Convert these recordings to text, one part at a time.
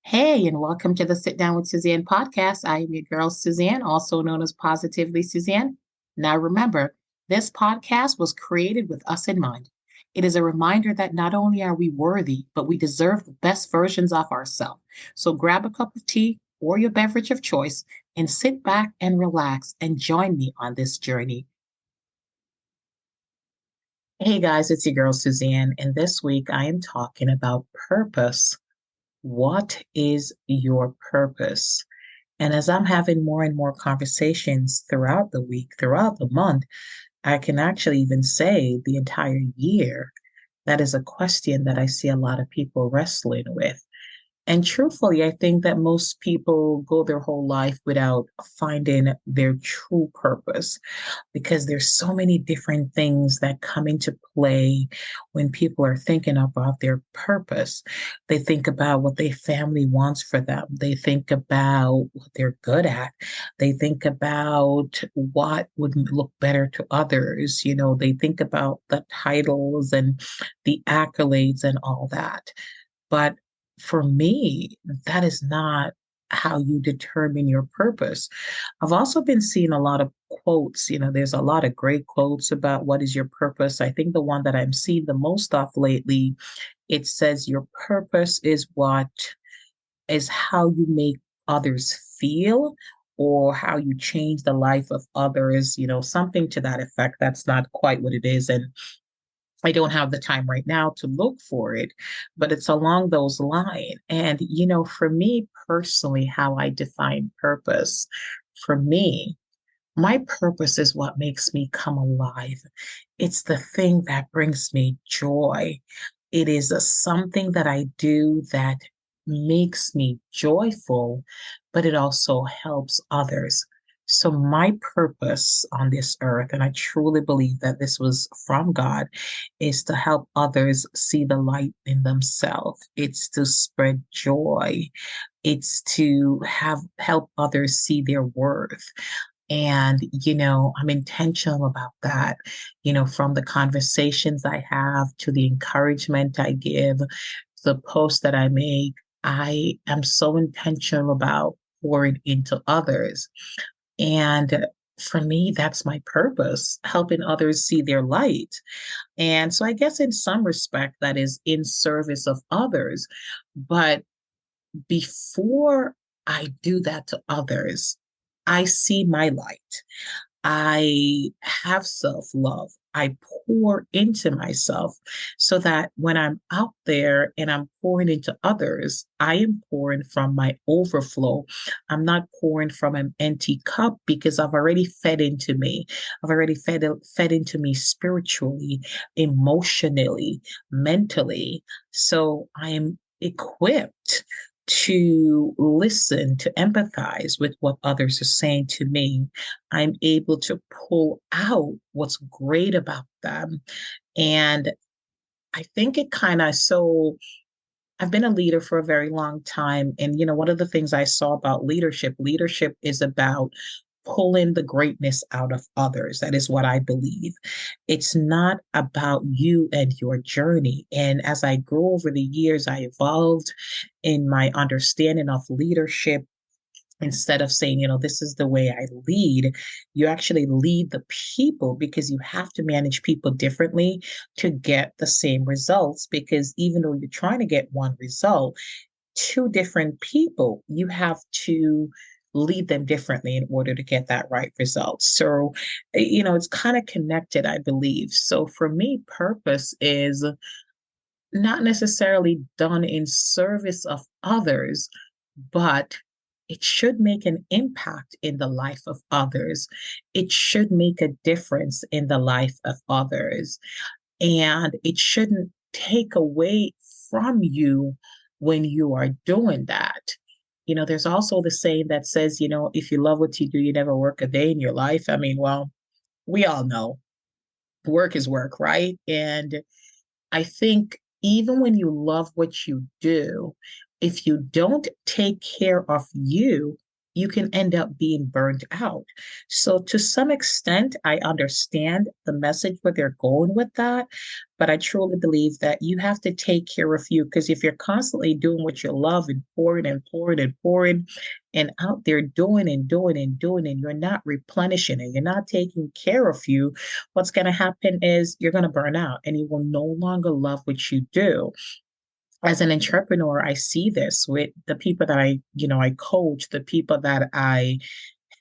Hey, and welcome to the Sit Down with Suzanne podcast. I am your girl, Suzanne, also known as Positively Suzanne. Now, remember, this podcast was created with us in mind. It is a reminder that not only are we worthy, but we deserve the best versions of ourselves. So grab a cup of tea or your beverage of choice and sit back and relax and join me on this journey. Hey guys, it's your girl, Suzanne, and this week I am talking about purpose. What is your purpose? And as I'm having more and more conversations throughout the week, throughout the month, I can actually even say the entire year, that is a question that I see a lot of people wrestling with. And truthfully, I think that most people go their whole life without finding their true purpose because there's so many different things that come into play when people are thinking about their purpose. They think about what their family wants for them. They think about what they're good at. They think about what would look better to others. They think about the titles and the accolades and all that. But for me, that is not how you determine your purpose. I've also been seeing a lot of quotes. There's a lot of great quotes about what is your purpose. I think the one that I'm seeing the most of lately, it says your purpose is how you make others feel or how you change the life of others, something to that effect. That's not quite what it is. And I don't have the time right now to look for it, but it's along those lines. And, for me personally, how I define purpose, for me, my purpose is what makes me come alive. It's the thing that brings me joy. It is something that I do that makes me joyful, but it also helps others. So, my purpose on this earth, and I truly believe that this was from God, is to help others see the light in themselves. It's to spread joy. It's to have help others see their worth. And, I'm intentional about that, from the conversations I have to the encouragement I give, the posts that I make. I am so intentional about pouring into others. And for me, that's my purpose, helping others see their light. And so I guess in some respect, that is in service of others. But before I do that to others, I see my light. I have self love. I pour into myself so that when I'm out there and I'm pouring into others, I am pouring from my overflow. I'm not pouring from an empty cup because I've already fed into me. I've already fed into me spiritually, emotionally, mentally. So I am equipped to listen, to empathize with what others are saying to me. I'm able to pull out what's great about them. And I think it kind of so I've been a leader for a very long time. And, one of the things I saw about leadership is about pulling the greatness out of others. That is what I believe. It's not about you and your journey. And as I grew over the years, I evolved in my understanding of leadership. Instead of saying, this is the way I lead, you actually lead the people because you have to manage people differently to get the same results. Because even though you're trying to get one result, two different people, you have to lead them differently in order to get that right result. So, it's kind of connected, I believe. So for me, purpose is not necessarily done in service of others, but it should make an impact in the life of others. It should make a difference in the life of others. And it shouldn't take away from you when you are doing that. There's also the saying that says, if you love what you do, you never work a day in your life. I mean, well, we all know work is work, right? And I think even when you love what you do, if you don't take care of you, you can end up being burned out. So, to some extent, I understand the message where they're going with that. But I truly believe that you have to take care of you because if you're constantly doing what you love and pouring and pouring and pouring and out there doing and doing and doing, and you're not replenishing and you're not taking care of you, what's going to happen is you're going to burn out and you will no longer love what you do. As an entrepreneur, I see this with the people that I coach, the people that I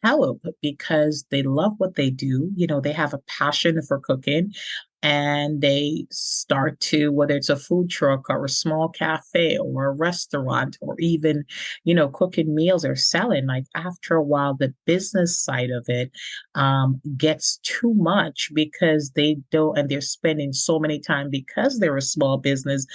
help because they love what they do. They have a passion for cooking and they start to, whether it's a food truck or a small cafe or a restaurant or even, cooking meals or selling, like after a while, the business side of it gets too much because they don't, and they're spending so many time because they're a small business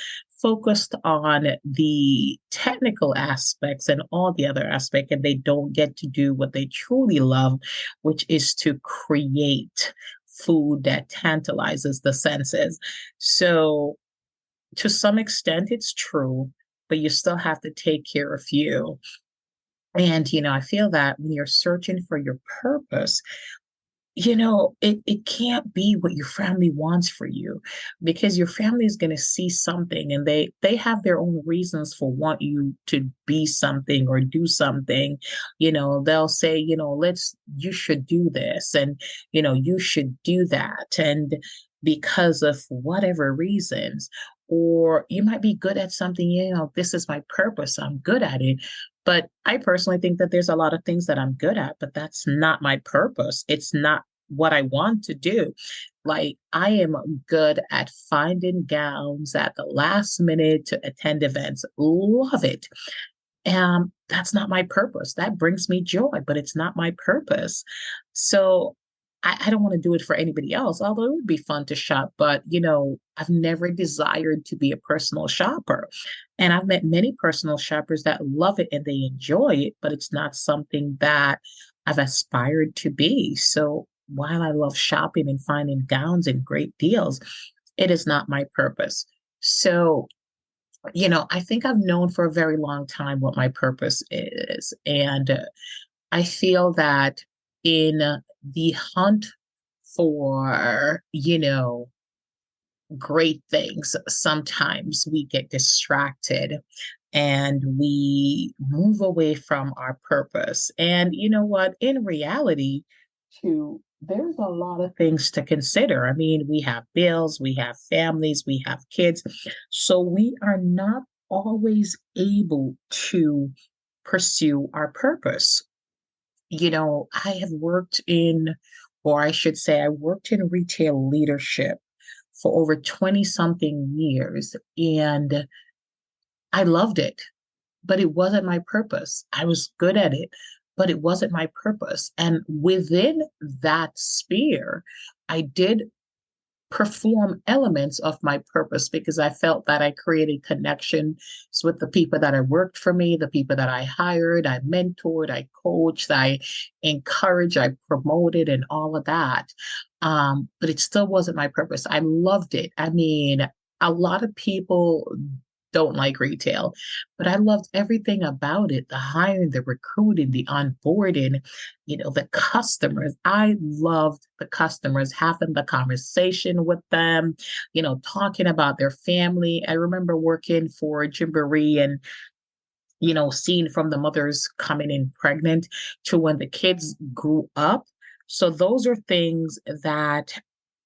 focused on the technical aspects and all the other aspects, and they don't get to do what they truly love, which is to create food that tantalizes the senses. So, to some extent, it's true, but you still have to take care of you. And, I feel that when you're searching for your purpose, it can't be what your family wants for you because your family is going to see something and they have their own reasons for want you to be something or do something. They'll say, you should do this and, you should do that. And because of whatever reasons, or you might be good at something, this is my purpose, I'm good at it. But I personally think that there's a lot of things that I'm good at, but that's not my purpose. It's not what I want to do. Like, I am good at finding gowns at the last minute to attend events. Love it. That's not my purpose. That brings me joy, but it's not my purpose. So I don't want to do it for anybody else, although it would be fun to shop. But, I've never desired to be a personal shopper. And I've met many personal shoppers that love it and they enjoy it, but it's not something that I've aspired to be. So while I love shopping and finding gowns and great deals, it is not my purpose. So I think I've known for a very long time what my purpose is. And I feel that in the hunt for, great things, sometimes we get distracted and we move away from our purpose. And you know what? In reality, too, there's a lot of things to consider. I mean, we have bills, we have families, we have kids. So we are not always able to pursue our purpose. I have worked in, or I should say, I worked in retail leadership for over 20 something years, and I loved it, but it wasn't my purpose. I was good at it, but it wasn't my purpose. And within that sphere, I did perform elements of my purpose because I felt that I created connections with the people that I worked for me, the people that I hired, I mentored, I coached, I encouraged, I promoted, and all of that. But it still wasn't my purpose. I loved it. I mean, a lot of people don't like retail, but I loved everything about it, the hiring, the recruiting, the onboarding, the customers. I loved the customers, having the conversation with them, talking about their family. I remember working for Gymboree and seeing from the mothers coming in pregnant to when the kids grew up. So those are things that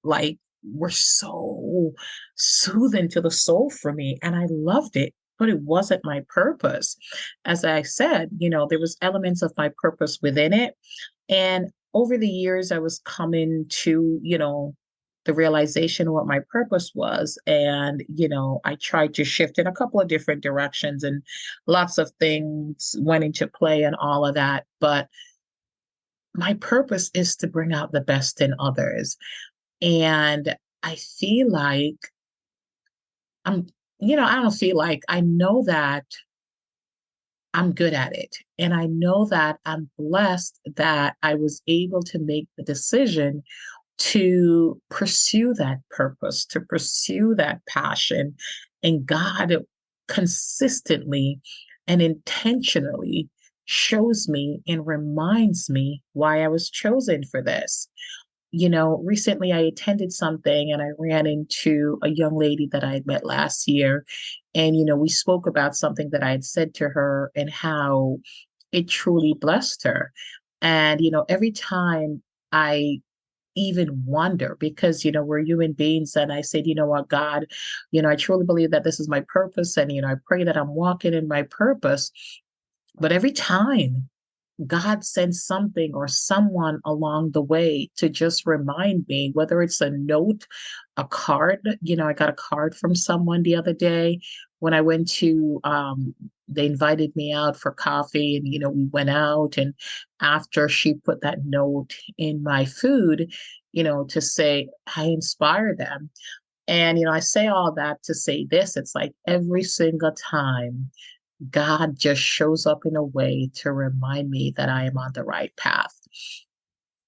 like were so soothing to the soul for me. And I loved it, but it wasn't my purpose. As I said, there was elements of my purpose within it. And over the years, I was coming to, the realization of what my purpose was. And, I tried to shift in a couple of different directions and lots of things went into play and all of that. But my purpose is to bring out the best in others. And I feel like I'm, I don't feel like I know that I'm good at it. And I know that I'm blessed that I was able to make the decision to pursue that purpose, to pursue that passion. And God consistently and intentionally shows me and reminds me why I was chosen for this. Recently I attended something and I ran into a young lady that I had met last year. And, we spoke about something that I had said to her and how it truly blessed her. And, every time I even wonder, because, we're human beings, and I said, you know what, God, I truly believe that this is my purpose. And, I pray that I'm walking in my purpose. But every time God sends something or someone along the way to just remind me, whether it's a note, a card. I got a card from someone the other day when I went to, they invited me out for coffee, and, we went out. And after she put that note in my food, to say, I inspire them. And, I say all that to say this, it's like every single time God just shows up in a way to remind me that I am on the right path.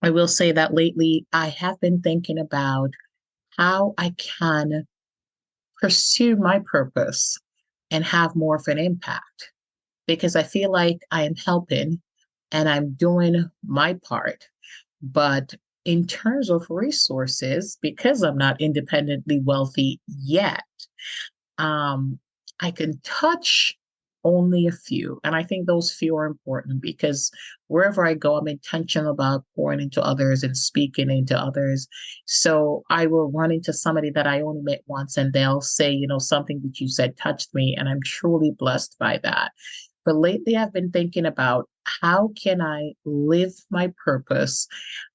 I will say that lately I have been thinking about how I can pursue my purpose and have more of an impact, because I feel like I am helping and I'm doing my part. But in terms of resources, because I'm not independently wealthy yet, um, I can touch only a few. And I think those few are important because wherever I go, I'm intentional about pouring into others and speaking into others. So I will run into somebody that I only met once and they'll say, something that you said touched me. And I'm truly blessed by that. But lately, I've been thinking about how can I live my purpose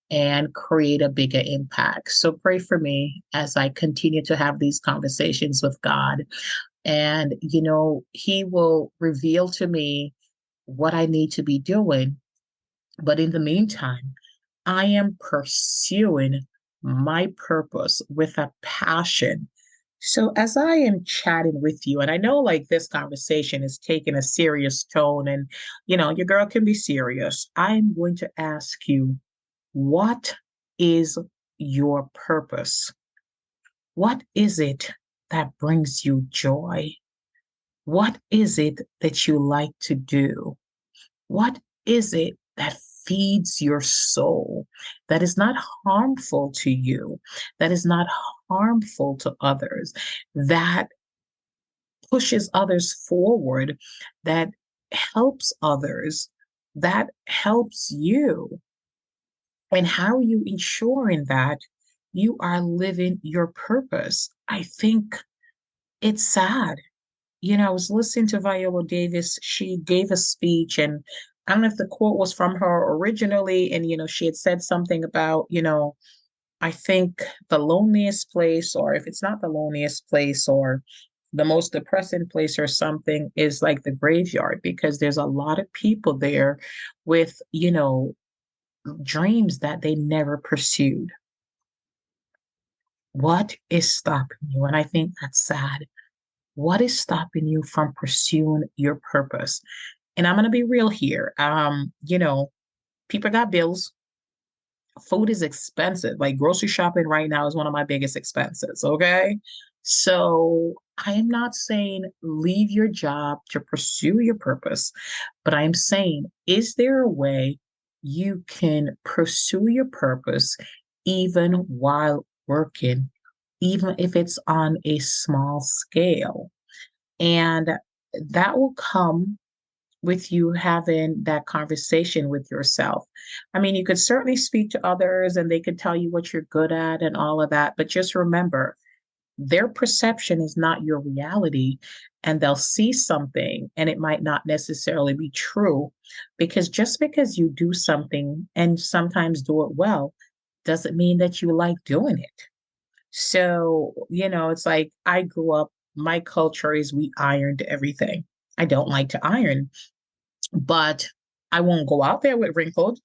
and create a bigger impact. So pray for me as I continue to have these conversations with God. And, He will reveal to me what I need to be doing. But in the meantime, I am pursuing my purpose with a passion. So, as I am chatting with you, and I know like this conversation is taking a serious tone, and your girl can be serious, I'm going to ask you, what is your purpose? What is it that brings you joy? What is it that you like to do? What is it that feeds your soul, that is not harmful to you, that is not harmful to others, that pushes others forward, that helps others, that helps you? And how are you ensuring that you are living your purpose? I think it's sad. I was listening to Viola Davis. She gave a speech, and I don't know if the quote was from her originally. And, she had said something about, I think the loneliest place, or if it's not the loneliest place, or the most depressing place or something, is like the graveyard, because there's a lot of people there with, dreams that they never pursued. What is stopping you? And I think that's sad. What is stopping you from pursuing your purpose? And I'm going to be real here. People got bills. Food is expensive. Like grocery shopping right now is one of my biggest expenses. Okay. So I am not saying leave your job to pursue your purpose, but I'm saying, is there a way you can pursue your purpose even while working, even if it's on a small scale? And that will come with you having that conversation with yourself. I mean, you could certainly speak to others and they could tell you what you're good at and all of that, but just remember, their perception is not your reality, and they'll see something and it might not necessarily be true, because just because you do something and sometimes do it well doesn't mean that you like doing it. So, it's like I grew up, my culture is we ironed everything. I don't like to iron, but I won't go out there with wrinkled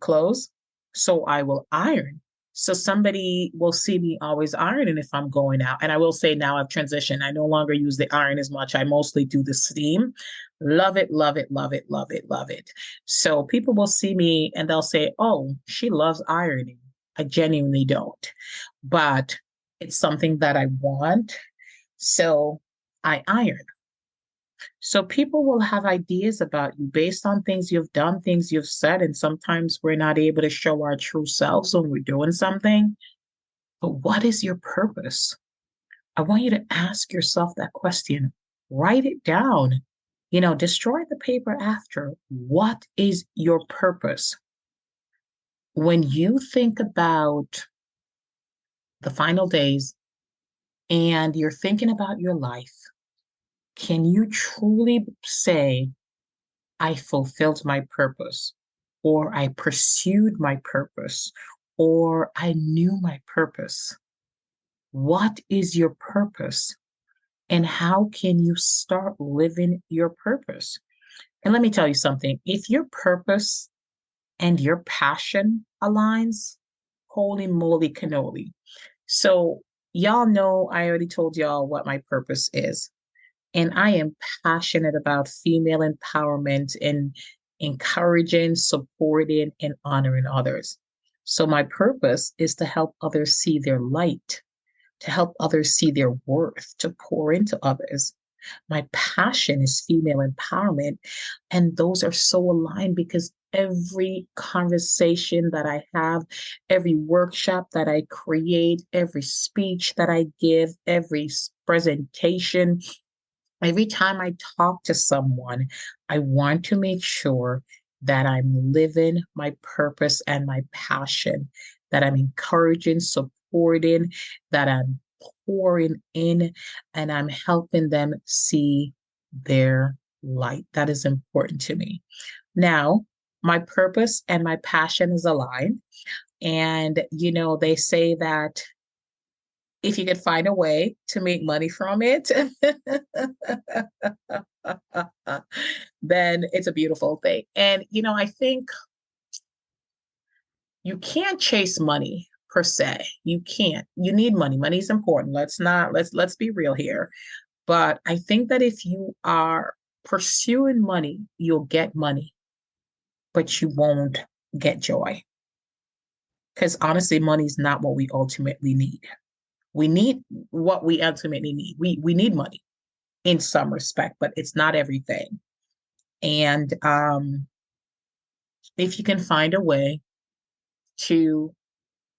clothes. So I will iron. So somebody will see me always ironing if I'm going out. And I will say now I've transitioned. I no longer use the iron as much. I mostly do the steam. Love it, love it, love it, love it, love it. So people will see me and they'll say, oh, she loves ironing. I genuinely don't. But it's something that I want. So I iron. So people will have ideas about you based on things you've done, things you've said, and sometimes we're not able to show our true selves when we're doing something. But what is your purpose? I want you to ask yourself that question. Write it down. Destroy the paper after. What is your purpose? When you think about the final days and you're thinking about your life, can you truly say, I fulfilled my purpose, or I pursued my purpose, or I knew my purpose? What is your purpose? And how can you start living your purpose? And let me tell you something, if your purpose and your passion aligns, holy moly cannoli. So, y'all know I already told y'all what my purpose is. And I am passionate about female empowerment and encouraging, supporting, and honoring others. So, my purpose is to help others see their light, to help others see their worth, to pour into others. My passion is female empowerment. And those are so aligned because every conversation that I have, every workshop that I create, every speech that I give, every presentation, every time I talk to someone, I want to make sure that I'm living my purpose and my passion, that I'm encouraging, supporting, that I'm pouring in, and I'm helping them see their light. That is important to me. Now, my purpose and my passion is aligned. And, they say that if you could find a way to make money from it, then it's a beautiful thing. And, I think you can't chase money per se. You can't. You need money. Money is important. Let's be real here. But I think that if you are pursuing money, you'll get money, but you won't get joy. Because honestly, money is not what we ultimately need. We need what we ultimately need. We need money in some respect, but it's not everything. And if you can find a way to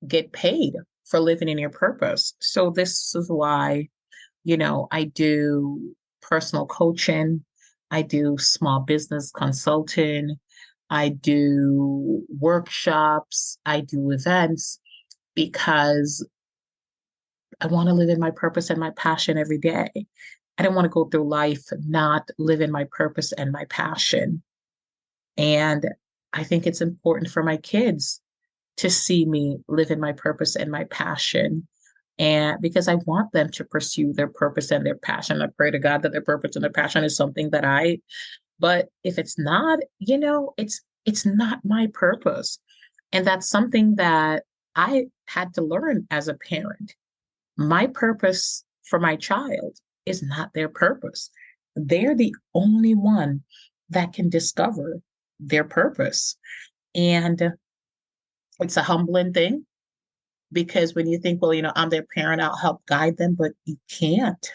get paid for living in your purpose. So this is why, I do personal coaching, I do small business consulting, I do workshops, I do events because I want to live in my purpose and my passion every day. I don't want to go through life not living my purpose and my passion. And I think it's important for my kids to see me live in my purpose and my passion. And because I want them to pursue their purpose and their passion. I pray to God that their purpose and their passion is something but if it's not, it's not my purpose. And that's something that I had to learn as a parent. My purpose for my child is not their purpose. They're the only one that can discover their purpose. And it's a humbling thing because when you think, well, I'm their parent, I'll help guide them, but you can't.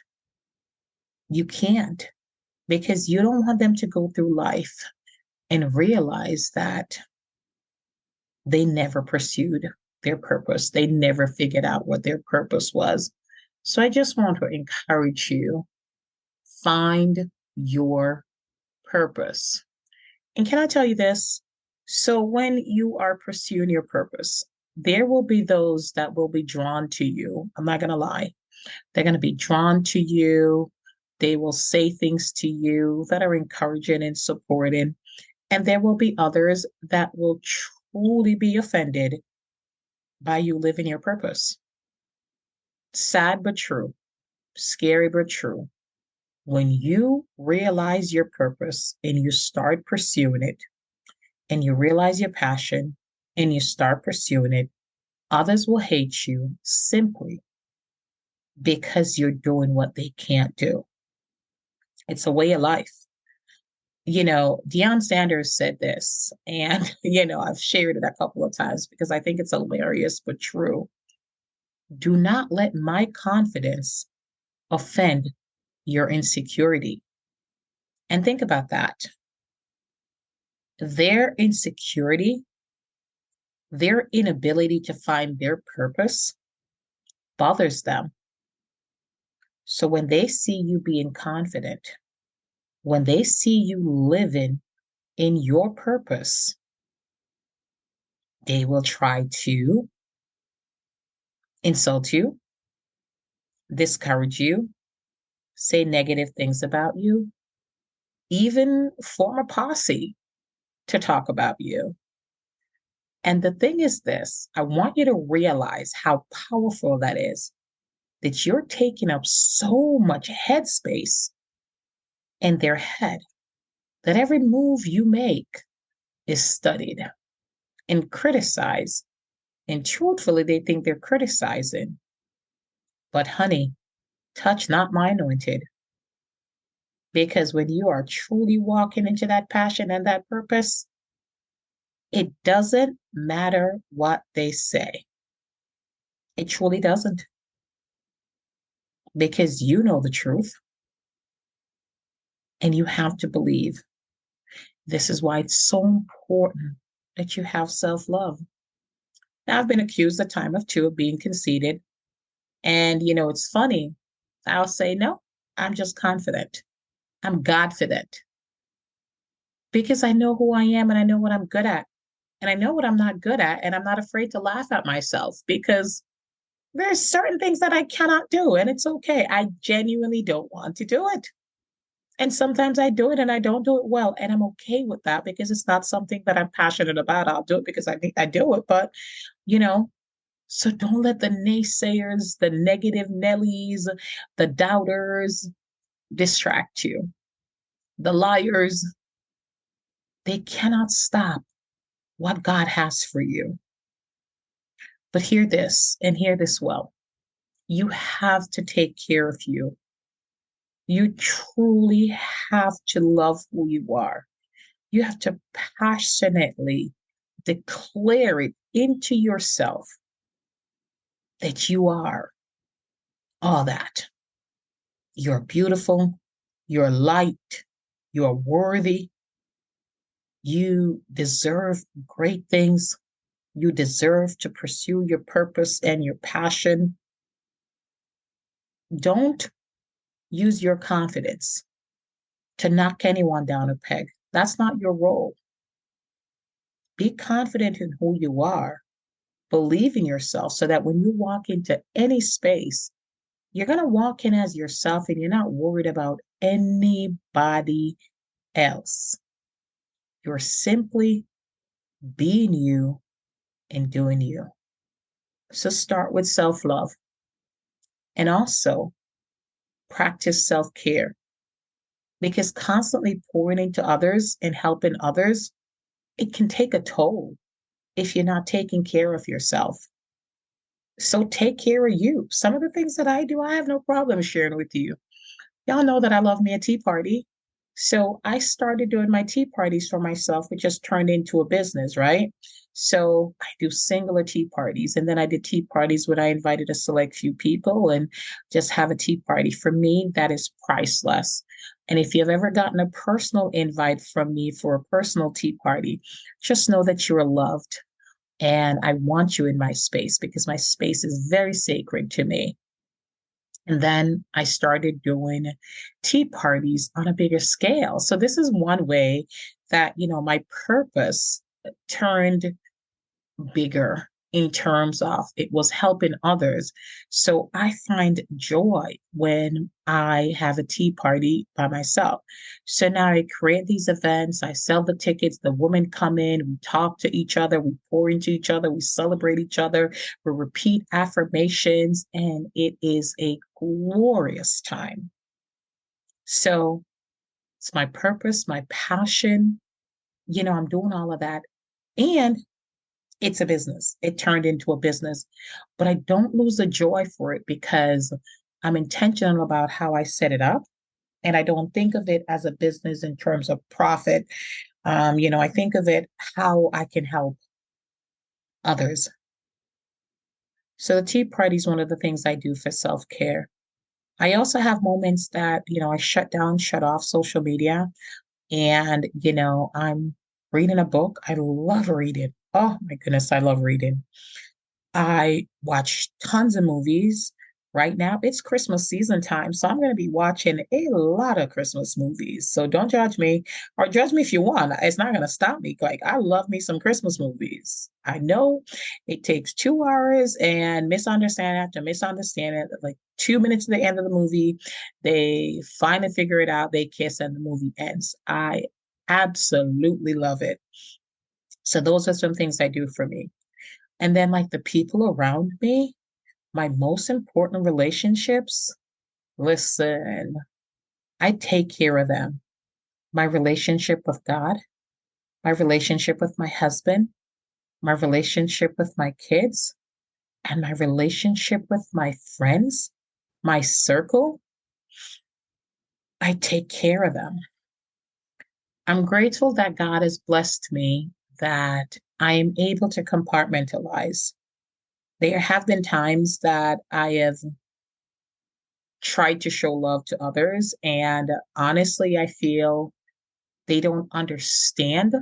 You can't because you don't want them to go through life and realize that they never pursued their purpose. They never figured out what their purpose was. So I just want to encourage you, find your purpose. And can I tell you this? So when you are pursuing your purpose, there will be those that will be drawn to you. I'm not going to lie. They're going to be drawn to you. They will say things to you that are encouraging and supporting. And there will be others that will truly be offended by you living your purpose. Sad but true, scary but true. When you realize your purpose and you start pursuing it, and you realize your passion and you start pursuing it, others will hate you simply because you're doing what they can't do. It's a way of life. Deion Sanders said this, and, I've shared it a couple of times because I think it's hilarious but true. Do not let my confidence offend your insecurity. And think about that. Their insecurity, their inability to find their purpose bothers them. So when they see you being confident, when they see you living in your purpose, they will try to insult you, discourage you, say negative things about you, even form a posse to talk about you. And the thing is this, I want you to realize how powerful that is, that you're taking up so much headspace in their head that every move you make is studied and criticized. And truthfully, they think they're criticizing. But honey, touch not my anointed. Because when you are truly walking into that passion and that purpose, it doesn't matter what they say. It truly doesn't. Because you know the truth and you have to believe. This is why it's so important that you have self love. Now, I've been accused a time of two of being conceited. And, it's funny. I'll say, no, I'm just confident. I'm Godfident because I know who I am and I know what I'm good at. And I know what I'm not good at. And I'm not afraid to laugh at myself because there's certain things that I cannot do. And it's okay. I genuinely don't want to do it. And sometimes I do it and I don't do it well. And I'm okay with that because it's not something that I'm passionate about. I'll do it because I think I do it. But, you know, so don't let the naysayers, the negative Nellies, the doubters distract you. The liars, they cannot stop what God has for you. But hear this and hear this well. You have to take care of you. You truly have to love who you are. You have to passionately declare it into yourself that you are all that. You're beautiful, you're light, you're worthy, you deserve great things, you deserve to pursue your purpose and your passion. Don't use your confidence to knock anyone down a peg. That's not your role. Be confident in who you are. Believe in yourself so that when you walk into any space, you're going to walk in as yourself and you're not worried about anybody else. You're simply being you and doing you. So start with self love and also practice self care because constantly pouring into others and helping others, it can take a toll if you're not taking care of yourself. So take care of you. Some of the things that I do, I have no problem sharing with you. Y'all know that I love me a tea party. So I started doing my tea parties for myself, which just turned into a business, right? So I do singular tea parties. And then I did tea parties when I invited a select few people and just have a tea party. For me, that is priceless. And if you've ever gotten a personal invite from me for a personal tea party, just know that you're loved. And I want you in my space because my space is very sacred to me. And then I started doing tea parties on a bigger scale. So this is one way that, my purpose turned bigger in terms of it was helping others. So I find joy when I have a tea party by myself. So now I create these events, I sell the tickets, the women come in, we talk to each other, we pour into each other, we celebrate each other, we repeat affirmations, and it is a glorious time. So it's my purpose, my passion. I'm doing all of that. And it's a business. It turned into a business, but I don't lose the joy for it because I'm intentional about how I set it up. And I don't think of it as a business in terms of profit. I think of it how I can help others. So the tea party is one of the things I do for self care. I also have moments that, I shut down, shut off social media, and, I'm reading a book. I love reading. Oh my goodness, I love reading. I watch tons of movies. Right now, it's Christmas season time, so I'm going to be watching a lot of Christmas movies. So don't judge me, or judge me if you want. It's not going to stop me. Like, I love me some Christmas movies. I know it takes 2 hours and misunderstanding after misunderstanding. Like 2 minutes to the end of the movie, they finally figure it out. They kiss, and the movie ends. I absolutely love it. So those are some things I do for me. And then, like, the people around me, my most important relationships, listen, I take care of them. My relationship with God, my relationship with my husband, my relationship with my kids, and my relationship with my friends, my circle, I take care of them. I'm grateful that God has blessed me, that I am able to compartmentalize. There have been times that I have tried to show love to others, and honestly, I feel they don't understand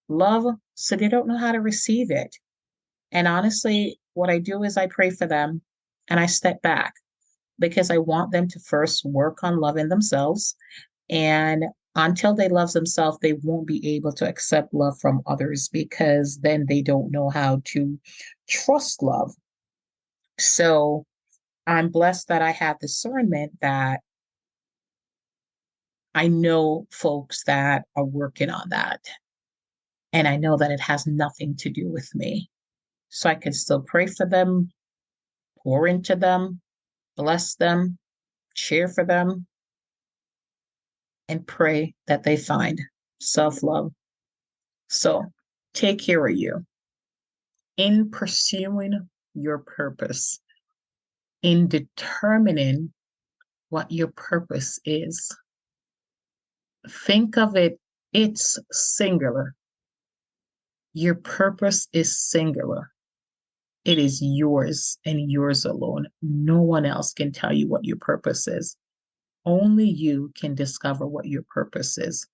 love, so they don't know how to receive it. And honestly, what I do is I pray for them and I step back because I want them to first work on loving themselves. And until they love themselves, they won't be able to accept love from others because then they don't know how to trust love. So I'm blessed that I have discernment, that I know folks that are working on that. And I know that it has nothing to do with me. So I can still pray for them, pour into them, bless them, cheer for them, and pray that they find self love. So take care of you in pursuing your purpose, in determining what your purpose is. Think of it, it's singular. Your purpose is singular. It is yours and yours alone. No one else can tell you what your purpose is. Only you can discover what your purpose is.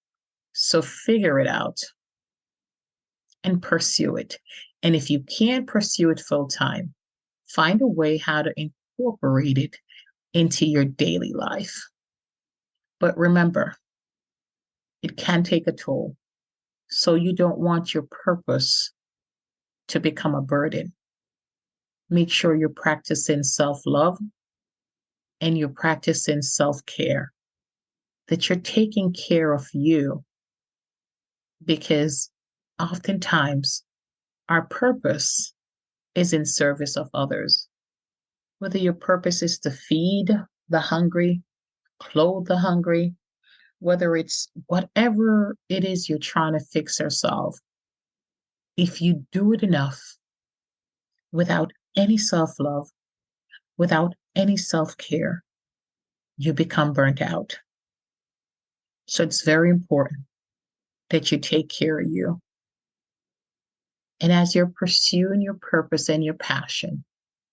So figure it out and pursue it. And if you can't pursue it full time, find a way how to incorporate it into your daily life. But remember, it can take a toll. So you don't want your purpose to become a burden. Make sure you're practicing self love and you're practicing self care, that you're taking care of you, because oftentimes our purpose is in service of others. Whether your purpose is to feed the hungry, clothe the hungry, whether it's whatever it is you're trying to fix or solve, if you do it enough without any self love, without any self care, you become burnt out. So it's very important that you take care of you. And as you're pursuing your purpose and your passion,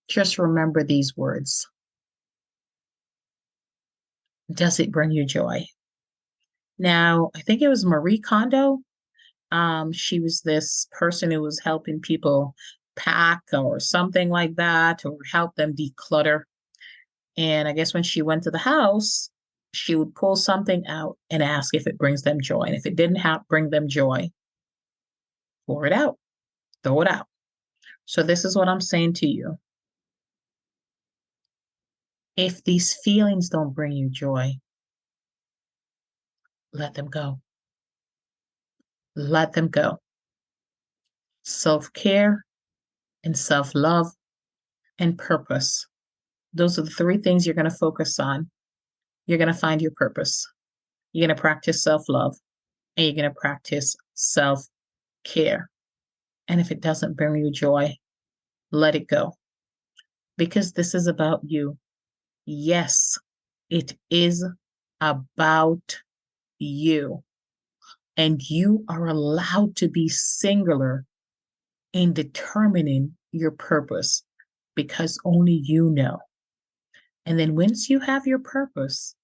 just remember these words. Does it bring you joy? Now, I think it was Marie Kondo. She was this person who was helping people pack or something like that, or help them declutter. And I guess when she went to the house, she would pull something out and ask if it brings them joy. And if it didn't bring them joy, pour it out, throw it out. So this is what I'm saying to you. If these feelings don't bring you joy, let them go. Let them go. Self care and self love and purpose. Those are the three things you're going to focus on. You're going to find your purpose. You're going to practice self love, and you're going to practice self care. And if it doesn't bring you joy, let it go, because this is about you. Yes, it is about you. And you are allowed to be singular in determining your purpose, because only you know. And then once you have your purpose,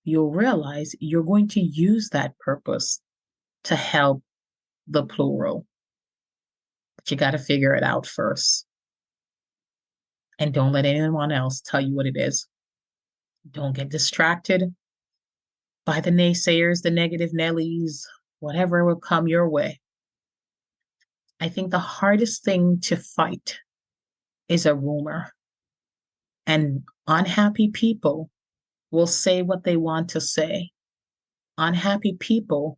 you'll realize you're going to use that purpose to help the plural. But you got to figure it out first. And don't let anyone else tell you what it is. Don't get distracted by the naysayers, the negative Nellies, whatever will come your way. I think the hardest thing to fight is a rumor. And unhappy people will say what they want to say. Unhappy people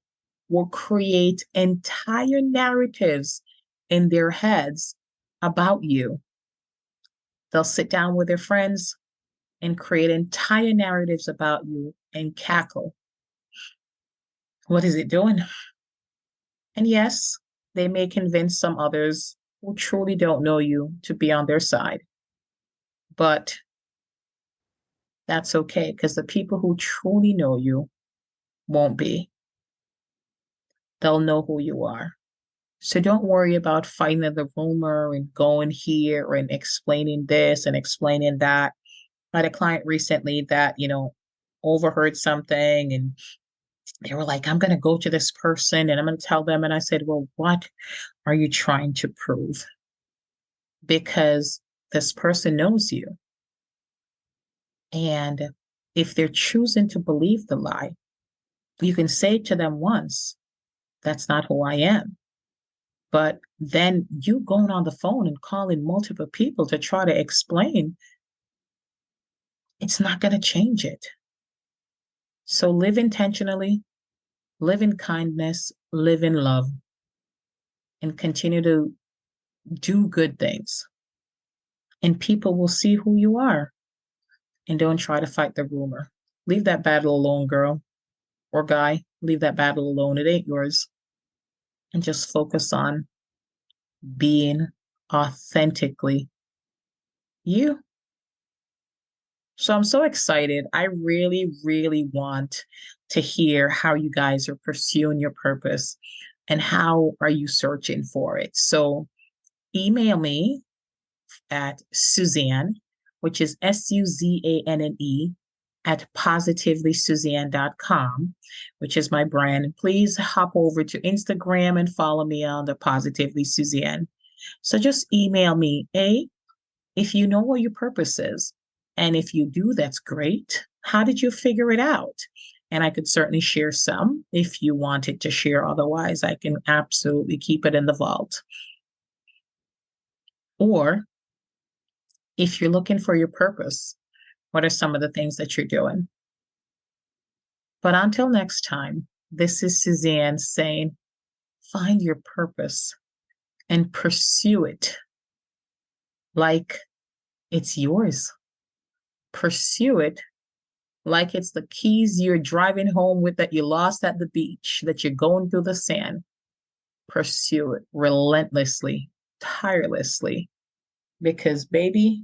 will create entire narratives in their heads about you. They'll sit down with their friends and create entire narratives about you and cackle. What is it doing? And yes, they may convince some others who truly don't know you to be on their side. But that's okay because the people who truly know you won't be. They'll know who you are. So don't worry about fighting the rumor and going here and explaining this and explaining that. I had a client recently that, overheard something and they were like, I'm going to go to this person and I'm going to tell them. And I said, well, what are you trying to prove? Because this person knows you. And if they're choosing to believe the lie, you can say to them once, that's not who I am. But then you going on the phone and calling multiple people to try to explain, it's not going to change it. So live intentionally, live in kindness, live in love, and continue to do good things. And people will see who you are. And don't try to fight the rumor. Leave that battle alone, girl or guy. Leave that battle alone. It ain't yours. And just focus on being authentically you. So I'm so excited. I really, really want to hear how you guys are pursuing your purpose and how are you searching for it. So email me at Suzanne, which is SUZANNE at positivelysuzanne.com, which is my brand. And please hop over to Instagram and follow me on the Positively Suzanne. So just email me, if you know what your purpose is. And if you do, that's great. How did you figure it out? And I could certainly share some if you wanted to share. Otherwise, I can absolutely keep it in the vault. Or if you're looking for your purpose, what are some of the things that you're doing? But until next time, this is Suzanne saying, find your purpose and pursue it like it's yours. Pursue it like it's the keys you're driving home with that you lost at the beach, that you're going through the sand. Pursue it relentlessly, tirelessly, because baby,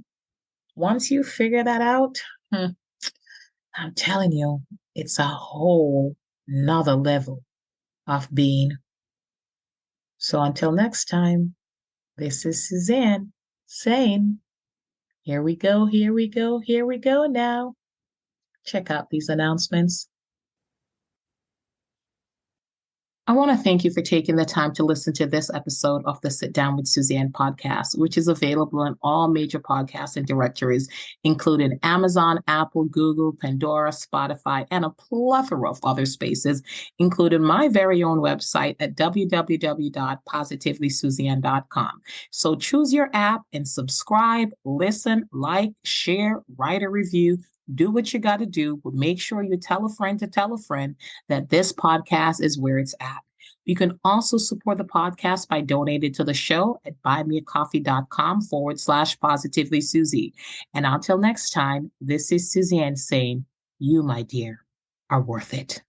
once you figure that out, I'm telling you, it's a whole nother level of being. So until next time, this is Suzanne saying, here we go, here we go, here we go now. Check out these announcements. I want to thank you for taking the time to listen to this episode of the Sit Down with Suzanne podcast, which is available in all major podcasts and directories, including Amazon, Apple, Google, Pandora, Spotify, and a plethora of other spaces, including my very own website at www.positivelysuzanne.com. So choose your app and subscribe, listen, like, share, write a review. Do what you got to do, but make sure you tell a friend to tell a friend that this podcast is where it's at. You can also support the podcast by donating to the show at buymeacoffee.com/positively Susie. And until next time, this is Suzanne saying, you, my dear, are worth it.